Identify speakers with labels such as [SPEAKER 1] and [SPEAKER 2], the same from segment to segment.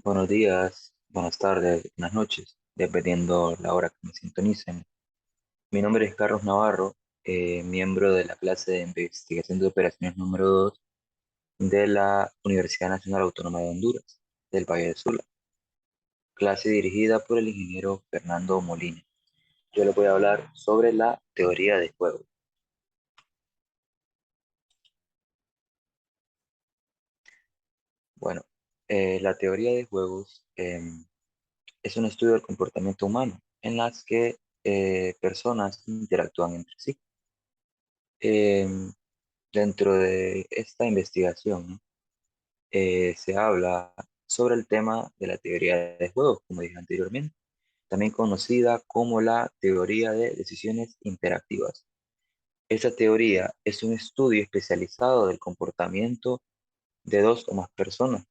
[SPEAKER 1] Buenos días, buenas tardes, buenas noches, dependiendo la hora que me sintonicen. Mi nombre es Carlos Navarro, miembro de la clase de investigación de operaciones número 2 de la Universidad Nacional Autónoma de Honduras, del Valle de Sula, clase dirigida por el ingeniero Fernando Molina. Yo les voy a hablar sobre la teoría de juegos. Bueno, la teoría de juegos es un estudio del comportamiento humano en las que personas interactúan entre sí. Em, Dentro de esta investigación, ¿no? Se habla sobre el tema de la teoría de juegos, como dije anteriormente, también conocida como la teoría de decisiones interactivas. Esta teoría es un estudio especializado del comportamiento de dos o más personas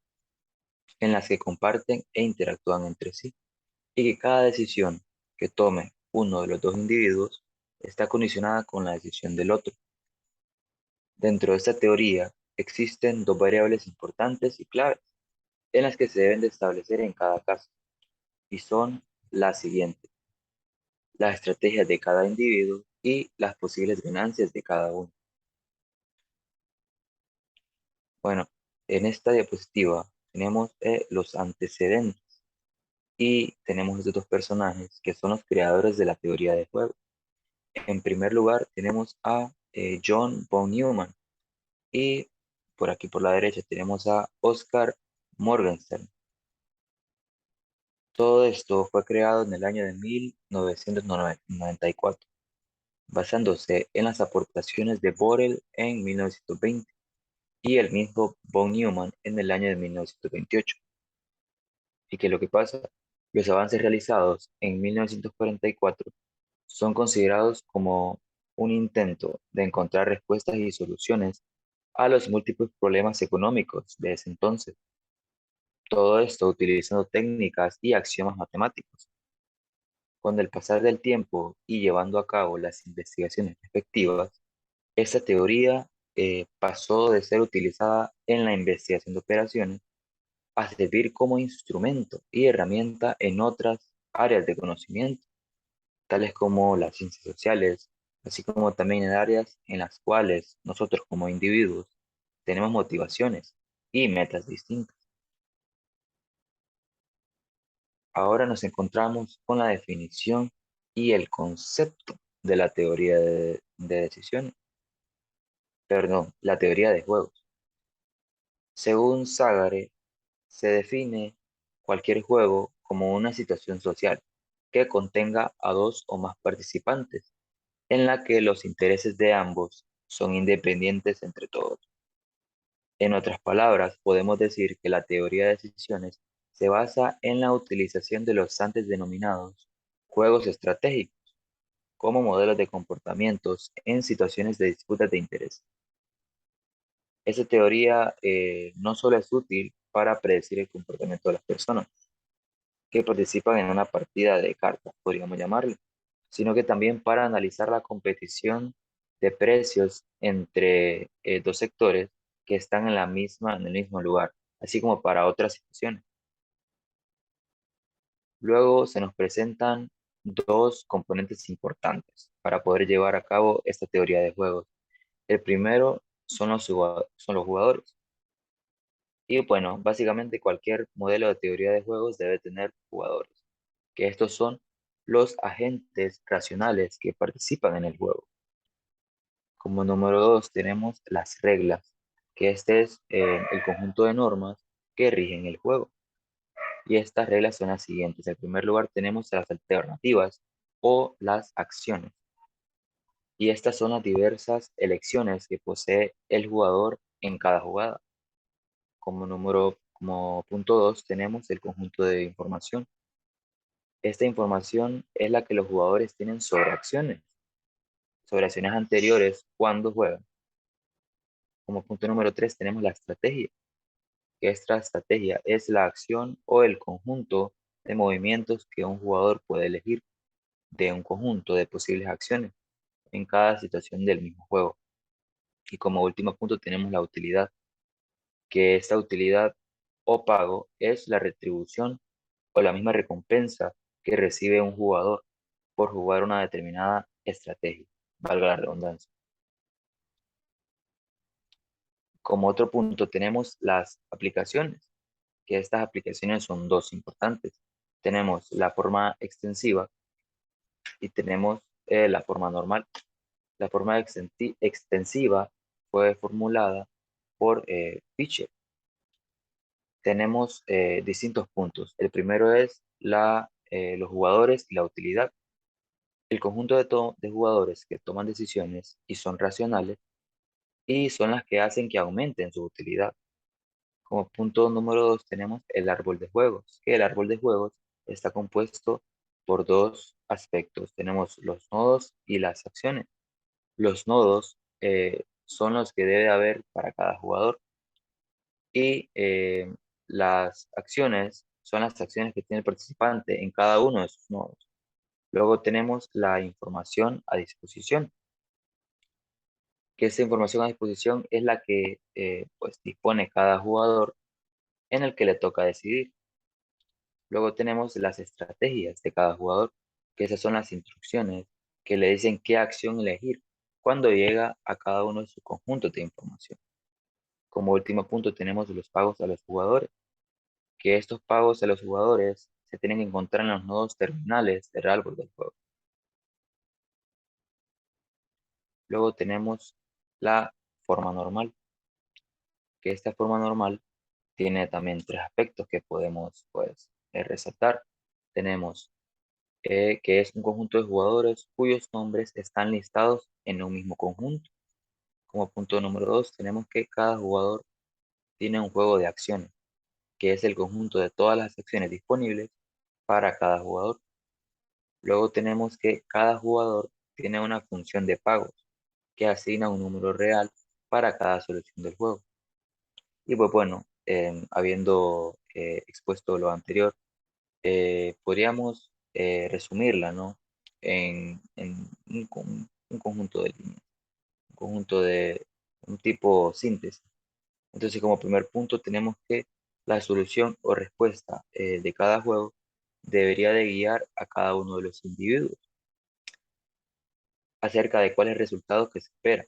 [SPEAKER 1] en las que comparten e interactúan entre sí, y que cada decisión que tome uno de los dos individuos está condicionada con la decisión del otro. Dentro de esta teoría existen dos variables importantes y claves en las que se deben de establecer en cada caso, y son las siguientes: las estrategias de cada individuo y las posibles ganancias de cada uno. Bueno, en esta diapositiva tenemos los antecedentes y tenemos estos dos personajes que son los creadores de la teoría de juego. En primer lugar tenemos a John von Neumann, y por aquí por la derecha tenemos a Oscar Morgenstern. Todo esto fue creado en el año de 1994, basándose en las aportaciones de Borel en 1920 y el mismo von Neumann en el año de 1928. Y que lo que pasa, los avances realizados en 1944 son considerados como un intento de encontrar respuestas y soluciones a los múltiples problemas económicos de ese entonces. Todo esto utilizando técnicas y axiomas matemáticos. Con el pasar del tiempo y llevando a cabo las investigaciones respectivas, esta teoría pasó de ser utilizada en la investigación de operaciones a servir como instrumento y herramienta en otras áreas de conocimiento, tales como las ciencias sociales, así como también en áreas en las cuales nosotros como individuos tenemos motivaciones y metas distintas. Ahora nos encontramos con la definición y el concepto de la teoría de decisiones, perdón, la teoría de juegos. Según Sagare, se define cualquier juego como una situación social que contenga a dos o más participantes, en la que los intereses de ambos son independientes entre todos. En otras palabras, podemos decir que la teoría de decisiones se basa en la utilización de los antes denominados juegos estratégicos como modelos de comportamientos en situaciones de disputas de interés. Esta teoría no solo es útil para predecir el comportamiento de las personas que participan en una partida de cartas, podríamos llamarlo, sino que también para analizar la competición de precios entre dos sectores que están en el mismo lugar, así como para otras situaciones. Luego se nos presentan dos componentes importantes para poder llevar a cabo esta teoría de juegos. El primero son los jugadores. Y bueno, básicamente cualquier modelo de teoría de juegos debe tener jugadores, que estos son los agentes racionales que participan en el juego. Como número dos tenemos las reglas, que este es el conjunto de normas que rigen el juego. Y estas reglas son las siguientes. En primer lugar tenemos las alternativas o las acciones. Y estas son las diversas elecciones que posee el jugador en cada jugada. Como punto 2 tenemos el conjunto de información. Esta información es la que los jugadores tienen sobre acciones anteriores cuando juegan. Como punto número 3 tenemos la estrategia, que esta estrategia es la acción o el conjunto de movimientos que un jugador puede elegir de un conjunto de posibles acciones en cada situación del mismo juego. Y como último punto tenemos la utilidad, que esta utilidad o pago es la retribución o la misma recompensa que recibe un jugador por jugar una determinada estrategia, valga la redundancia. Como otro punto tenemos las aplicaciones, que estas aplicaciones son dos importantes. Tenemos la forma extensiva y tenemos la forma normal. La forma extensiva fue formulada por Fisher. Tenemos distintos puntos. El primero es los jugadores y la utilidad. El conjunto de jugadores que toman decisiones y son racionales y son las que hacen que aumenten su utilidad. Como punto número dos tenemos el árbol de juegos, que el árbol de juegos está compuesto por dos aspectos. Tenemos los nodos y las acciones. Los nodos son los que debe haber para cada jugador y las acciones son las acciones que tiene el participante en cada uno de sus nodos. Luego tenemos la información a disposición, que esa información a disposición es la que pues dispone cada jugador en el que le toca decidir. Luego tenemos las estrategias de cada jugador, que esas son las instrucciones que le dicen qué acción elegir cuando llega a cada uno de sus conjuntos de información. Como último punto tenemos los pagos a los jugadores, que estos pagos a los jugadores se tienen que encontrar en los nodos terminales del árbol del juego. Luego tenemos la forma normal, que esta forma normal tiene también tres aspectos que podemos pues, resaltar. Tenemos que es un conjunto de jugadores cuyos nombres están listados en un mismo conjunto. Como punto número dos, tenemos que cada jugador tiene un juego de acciones, que es el conjunto de todas las acciones disponibles para cada jugador. Luego tenemos que cada jugador tiene una función de pagos, que asigna un número real para cada solución del juego. Y pues bueno, habiendo expuesto lo anterior, podríamos resumirla, ¿no? En un conjunto de líneas, un conjunto de un tipo síntesis. Entonces, como primer punto, tenemos que la solución o respuesta de cada juego debería de guiar a cada uno de los individuos acerca de cuál es el resultado que se espera.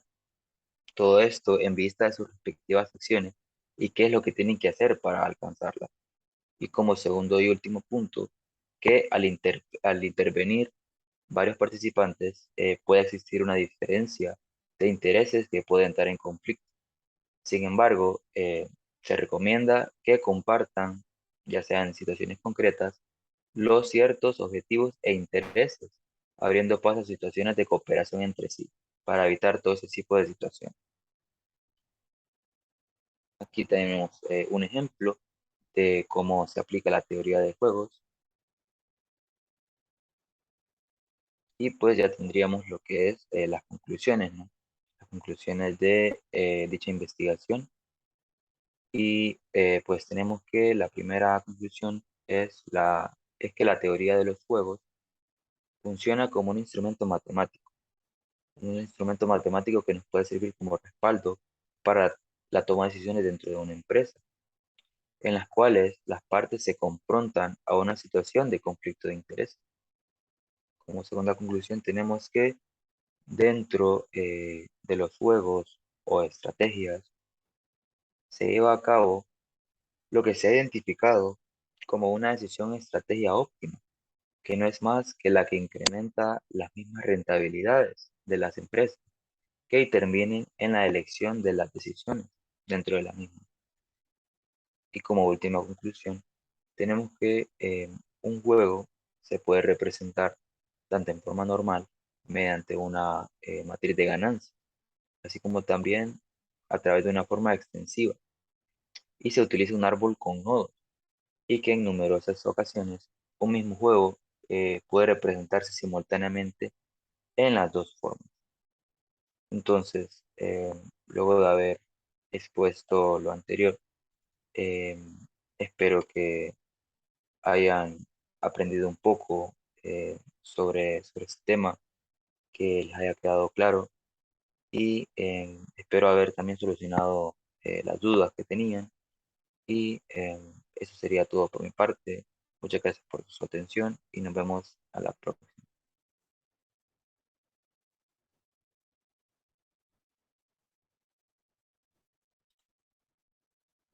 [SPEAKER 1] Todo esto en vista de sus respectivas acciones y qué es lo que tienen que hacer para alcanzarlas. Y como segundo y último punto, que al intervenir varios participantes puede existir una diferencia de intereses que pueden entrar en conflicto. Sin embargo, se recomienda que compartan, ya sean en situaciones concretas, los ciertos objetivos e intereses, abriendo paso a situaciones de cooperación entre sí, para evitar todo ese tipo de situaciones. Aquí tenemos un ejemplo de cómo se aplica la teoría de juegos y pues ya tendríamos lo que es las conclusiones, ¿no? Las conclusiones de dicha investigación y pues tenemos que la primera conclusión es que la teoría de los juegos funciona como un instrumento matemático que nos puede servir como respaldo para la toma de decisiones dentro de una empresa, en las cuales las partes se confrontan a una situación de conflicto de interés. Como segunda conclusión tenemos que dentro de los juegos o estrategias se lleva a cabo lo que se ha identificado como una decisión estrategia óptima, que no es más que la que incrementa las mismas rentabilidades de las empresas que intervienen en la elección de las decisiones dentro de la misma. Y como última conclusión, tenemos que un juego se puede representar tanto en forma normal mediante una matriz de ganancia, así como también a través de una forma extensiva. Y se utiliza un árbol con nodos y que en numerosas ocasiones un mismo juego puede representarse simultáneamente en las dos formas. Entonces, luego de haber expuesto lo anterior, eh, espero que hayan aprendido un poco sobre este tema, que les haya quedado claro y espero haber también solucionado las dudas que tenían Y eso sería todo por mi parte. Muchas gracias por su atención y nos vemos a la próxima.